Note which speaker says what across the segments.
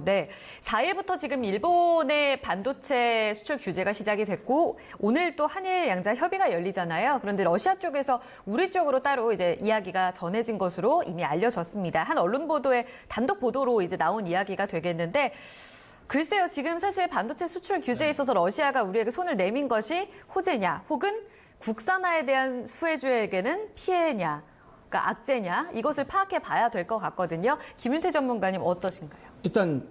Speaker 1: 네. 4일부터 지금 일본의 반도체 수출 규제가 시작이 됐고 오늘 또 한일 양자 협의가 열리잖아요. 그런데 러시아 쪽에서 우리 쪽으로 따로 이제 이야기가 전해진 것으로 이미 알려졌습니다. 한 언론 보도에 단독 보도로 이제 나온 이야기가 되겠는데 글쎄요. 지금 사실 반도체 수출 규제에 있어서 러시아가 우리에게 손을 내민 것이 호재냐 혹은 국산화에 대한 수혜주에게는 피해냐. 그러니까 악재냐 이것을 파악해 봐야 될 것 같거든요. 김윤태 전문가님 어떠신가요?
Speaker 2: 일단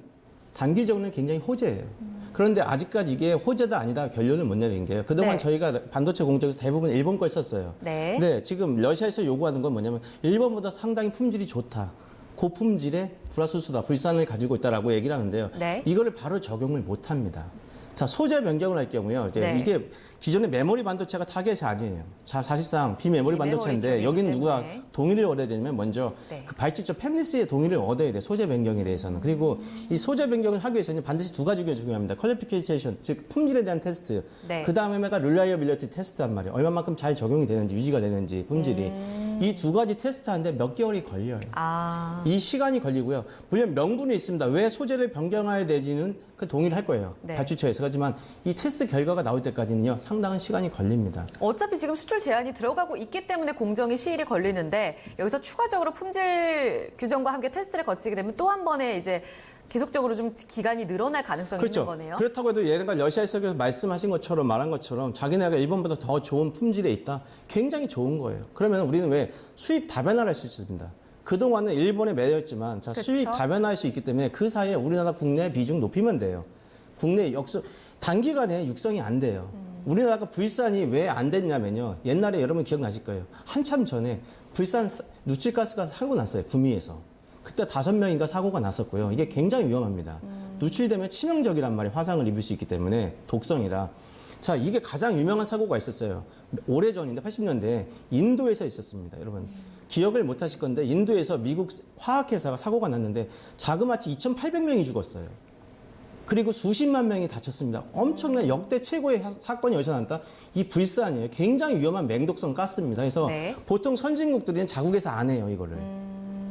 Speaker 2: 단기적으로는 굉장히 호재예요. 그런데 아직까지 이게 호재다 아니다 결론을 못 내린 게요. 그동안
Speaker 1: 네.
Speaker 2: 저희가 반도체 공정에서 대부분 일본 걸 썼어요.
Speaker 1: 네.
Speaker 2: 근데 지금 러시아에서 요구하는 건 뭐냐면 일본보다 상당히 품질이 좋다. 고품질의 불화수소다, 불산을 가지고 있다라고 얘기를 하는데요.
Speaker 1: 네.
Speaker 2: 이거를 바로 적용을 못 합니다. 자, 소재 변경을 할 경우요. 이제
Speaker 1: 네.
Speaker 2: 이게 기존의 메모리 반도체가 타겟이 아니에요. 자, 사실상 비메모리 반도체인데 여기는 누가 동의를 얻어야 되냐면 먼저
Speaker 1: 네.
Speaker 2: 그 발주처 팹리스의 동의를 얻어야 돼. 소재 변경에 대해서는. 그리고 이 소재 변경을 하기 위해서는 반드시 두 가지가 중요합니다. 퀄리피케이션, 즉 품질에 대한 테스트.
Speaker 1: 네.
Speaker 2: 그 다음에가 릴라이어빌리티 테스트란 말이에요. 얼마만큼 잘 적용이 되는지, 유지가 되는지, 품질이. 이 두 가지 테스트하는데 몇 개월이 걸려요. 이 시간이 걸리고요. 물론 명분이 있습니다. 왜 소재를 변경해야 되지는 그 동의를 할 거예요.
Speaker 1: 네.
Speaker 2: 발주처에서. 하지만 이 테스트 결과가 나올 때까지는요. 상당한 시간이 걸립니다.
Speaker 1: 어차피 지금 수출 제한이 들어가고 있기 때문에 공정이 시일이 걸리는데 여기서 추가적으로 품질 규정과 함께 테스트를 거치게 되면 또 한 번에 이제 계속적으로 좀 기간이 늘어날 가능성이
Speaker 2: 그렇죠.
Speaker 1: 있는 거네요.
Speaker 2: 그렇다고 해도 얘네가 러시아에서 말씀하신 것처럼 말한 것처럼 자기네가 일본보다 더 좋은 품질에 있다. 굉장히 좋은 거예요. 그러면 우리는 왜 수입 다변화를 할 수 있습니다. 그동안은 일본에 매여있지만 자,
Speaker 1: 그렇죠.
Speaker 2: 수입 다변화할 수 있기 때문에 그 사이에 우리나라 국내 비중 높이면 돼요. 국내 단기간에 육성이 안 돼요. 우리나라가 불산이 왜 안 됐냐면요. 옛날에 여러분 기억나실 거예요. 한참 전에 불산 누출가스가 사고 났어요. 구미에서. 그때 5명인가 사고가 났었고요. 이게 굉장히 위험합니다. 누출되면 치명적이란 말이에요. 화상을 입을 수 있기 때문에 독성이라. 자, 이게 가장 유명한 사고가 있었어요. 오래전인데 80년대에 인도에서 있었습니다. 여러분 기억을 못 하실 건데 인도에서 미국 화학회사가 사고가 났는데 자그마치 2,800명이 죽었어요. 그리고 수십만 명이 다쳤습니다. 엄청난 역대 최고의 사건이 어디서 났다? 이 불산이에요. 굉장히 위험한 맹독성 가스입니다. 그래서
Speaker 1: 네.
Speaker 2: 보통 선진국들은 자국에서 안 해요, 이거를.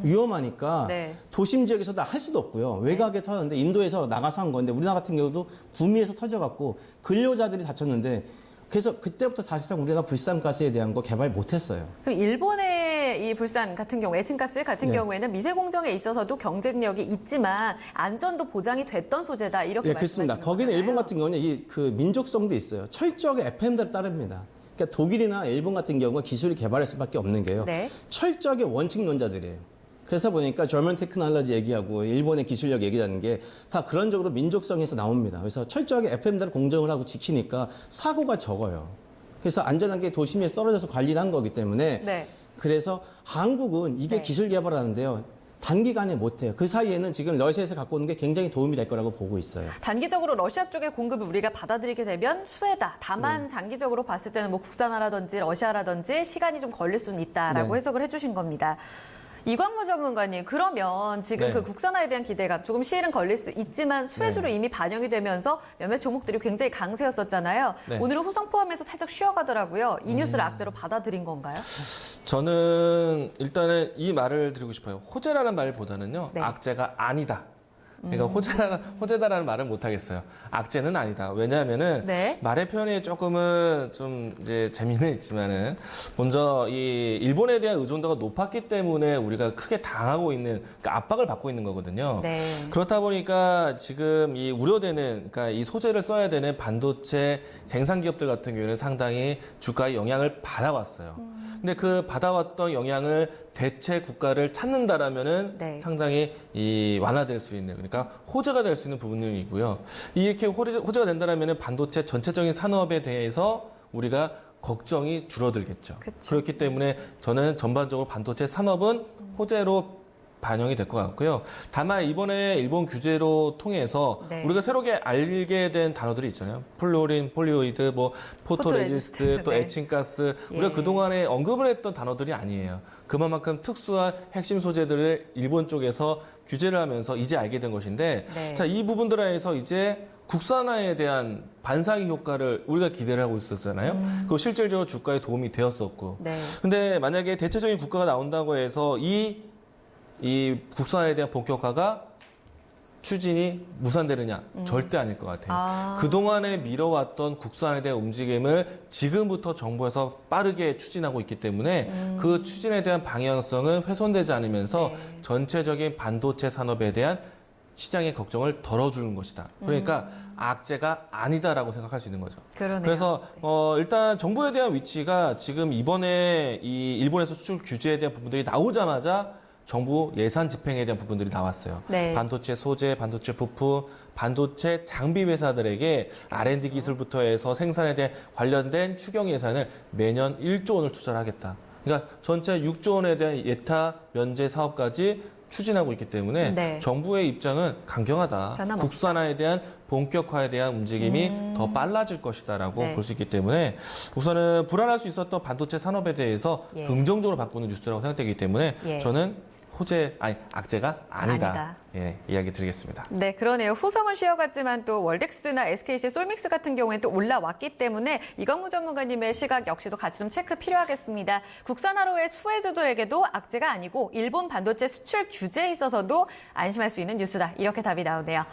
Speaker 2: 위험하니까
Speaker 1: 네.
Speaker 2: 도심 지역에서도 할 수도 없고요. 외곽에 터졌는데 인도에서 나가서 한 건데 우리나라 같은 경우도 구미에서 터져갖고 근로자들이 다쳤는데 그래서 그때부터 사실상 우리나라 불산가스에 대한 거 개발 못했어요.
Speaker 1: 그럼 일본의 이 불산 같은 경우, 에칭가스 같은
Speaker 2: 네.
Speaker 1: 경우에는 미세 공정에 있어서도 경쟁력이 있지만 안전도 보장이 됐던 소재다 이렇게
Speaker 2: 예,
Speaker 1: 말씀하시는
Speaker 2: 그렇습니다. 거기는
Speaker 1: 거잖아요.
Speaker 2: 일본 같은 경우는 그 민족성도 있어요. 철저하게 FM대로 따릅니다. 그러니까 독일이나 일본 같은 경우가 기술을 개발할 수밖에 없는 게요.
Speaker 1: 네.
Speaker 2: 철저하게 원칙론자들이에요. 그래서 보니까 저먼 테크놀로지 얘기하고 일본의 기술력 얘기하는 게 다 그런적으로 민족성에서 나옵니다. 그래서 철저하게 FM대로 공정을 하고 지키니까 사고가 적어요. 그래서 안전하게 도심에서 떨어져서 관리를 한 거기 때문에
Speaker 1: 네.
Speaker 2: 그래서 한국은 이게
Speaker 1: 네.
Speaker 2: 기술 개발하는데요. 단기간에 못해요. 그 사이에는 지금 러시아에서 갖고 오는 게 굉장히 도움이 될 거라고 보고 있어요.
Speaker 1: 단기적으로 러시아 쪽의 공급을 우리가 받아들이게 되면 수혜다. 다만 장기적으로 봤을 때는 뭐 국산화라든지 러시아라든지 시간이 좀 걸릴 수는 있다라고
Speaker 2: 네.
Speaker 1: 해석을 해주신 겁니다. 이광무 전문가님, 그러면 지금
Speaker 3: 네.
Speaker 1: 그 국산화에 대한 기대감 조금 시일은 걸릴 수 있지만 수혜주로 이미 반영이 되면서 몇몇 종목들이 굉장히 강세였었잖아요.
Speaker 3: 네.
Speaker 1: 오늘은 후성 포함해서 살짝 쉬어가더라고요. 이 뉴스를 악재로 받아들인 건가요?
Speaker 3: 저는 일단은 이 말을 드리고 싶어요. 호재라는 말보다는요.
Speaker 1: 네.
Speaker 3: 악재가 아니다. 그러니까 호재다라는 말은 못 하겠어요. 악재는 아니다. 왜냐하면은
Speaker 1: 네.
Speaker 3: 말의 표현이 조금은 좀 이제 재미는 있지만은 먼저 이 일본에 대한 의존도가 높았기 때문에 우리가 크게 당하고 있는 그러니까 압박을 받고 있는 거거든요.
Speaker 1: 네.
Speaker 3: 그렇다 보니까 지금 이 우려되는 그러니까 이 소재를 써야 되는 반도체 생산 기업들 같은 경우에는 상당히 주가의 영향을 받아왔어요. 근데 그 받아왔던 영향을 대체 국가를 찾는다라면은
Speaker 1: 네.
Speaker 3: 상당히 이 완화될 수 있는 그러니까 호재가 될 수 있는 부분이고요. 이렇게 호재가 된다라면은 반도체 전체적인 산업에 대해서 우리가 걱정이 줄어들겠죠.
Speaker 1: 그쵸.
Speaker 3: 그렇기 때문에 저는 전반적으로 반도체 산업은 호재로 반영이 될 것 같고요. 다만 이번에 일본 규제로 통해서
Speaker 1: 네.
Speaker 3: 우리가 새롭게 알게 된 단어들이 있잖아요. 플로린, 폴리오이드, 뭐 포토레지스트, 또
Speaker 1: 네.
Speaker 3: 에칭가스. 우리가
Speaker 1: 예.
Speaker 3: 그동안에 언급을 했던 단어들이 아니에요. 그만큼 특수한 핵심 소재들을 일본 쪽에서 규제를 하면서 이제 알게 된 것인데
Speaker 1: 네.
Speaker 3: 자, 이 부분들에서 이제 국산화에 대한 반사기 효과를 우리가 기대를 하고 있었잖아요. 그리고 실질적으로 주가에 도움이 되었었고.
Speaker 1: 네.
Speaker 3: 근데 만약에 대체적인 국가가 나온다고 해서 이 국산화에 대한 본격화가 추진이 무산되느냐? 절대 아닐 것 같아요. 그동안에 미뤄왔던 국산에 대한 움직임을 지금부터 정부에서 빠르게 추진하고 있기 때문에 그 추진에 대한 방향성은 훼손되지 않으면서
Speaker 1: 네.
Speaker 3: 전체적인 반도체 산업에 대한 시장의 걱정을 덜어주는 것이다. 그러니까 악재가 아니다라고 생각할 수 있는 거죠.
Speaker 1: 그러네요.
Speaker 3: 그래서 일단 정부에 대한 위치가 지금 이번에 이 일본에서 수출 규제에 대한 부분들이 나오자마자 정부 예산 집행에 대한 부분들이 나왔어요.
Speaker 1: 네.
Speaker 3: 반도체 소재, 반도체 부품, 반도체 장비 회사들에게 R&D 기술부터 해서 생산에 대한 관련된 추경 예산을 매년 1조 원을 투자를 하겠다. 그러니까 전체 6조 원에 대한 예타 면제 사업까지 추진하고 있기 때문에
Speaker 1: 네.
Speaker 3: 정부의 입장은 강경하다.
Speaker 1: 변함없다.
Speaker 3: 국산화에 대한 본격화에 대한 움직임이 더 빨라질 것이다라고
Speaker 1: 네.
Speaker 3: 볼 수 있기 때문에 우선은 불안할 수 있었던 반도체 산업에 대해서
Speaker 1: 예.
Speaker 3: 긍정적으로 바꾸는 뉴스라고 생각되기 때문에
Speaker 1: 예.
Speaker 3: 저는 악재가 아니다.
Speaker 1: 아니다.
Speaker 3: 예, 이야기 드리겠습니다.
Speaker 1: 네, 그러네요. 후성은 쉬어갔지만 또 월덱스나 SKC, 솔믹스 같은 경우에는 또 올라왔기 때문에 이광무 전문가님의 시각 역시도 같이 좀 체크 필요하겠습니다. 국산화로의 수혜주들에게도 악재가 아니고 일본 반도체 수출 규제에 있어서도 안심할 수 있는 뉴스다. 이렇게 답이 나오네요.